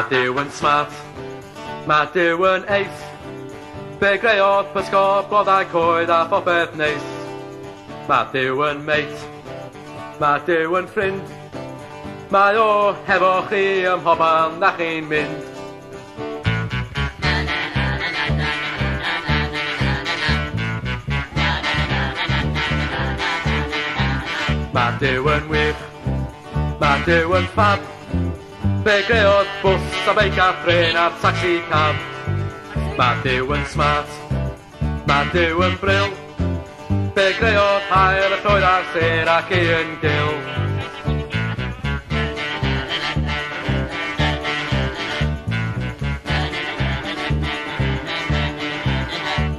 Mae Duw yn smart, mae Duw yn eith. Be greodd pysgod, blodau coed a phopeth neis. Mae Duw yn meit, mae Duw yn ffrind. Mae o hefo chi ym mhoban na chi'n mynd. Mae Duw yn wych, mae Duw yn ffab. Be greodd bws a beic a phren a'r taxi cab. Mae Duw yn smart, mae Duw yn bril. Be greodd hael y troed a'r ser ac un gil.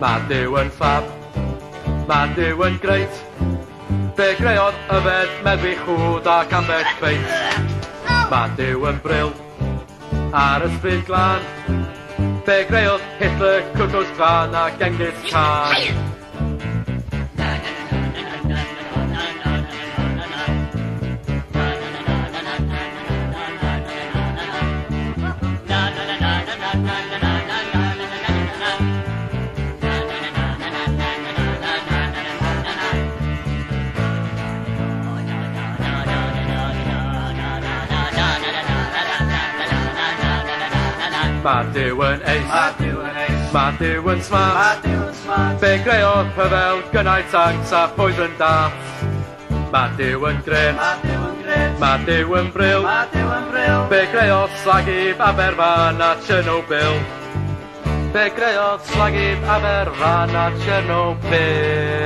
Mae Duw yn ffab, mae Duw yn greit. Be greodd yfed medwi chwd ac ambell creit. Mae Duw yn bril, ar ysbryd glân. Be greodd Hitler, Cwcws Clan a Genghis Khan. Mae Duw yn eis, mae Duw yn smart. Be greodd rhyfel, gynnau tanks a poison darts. Mae Duw yn grym, mae Duw yn bril. Be greodd Slagib, Aberfan a Chernobyl. Be greodd Slagib, Aberfan a Chernobyl.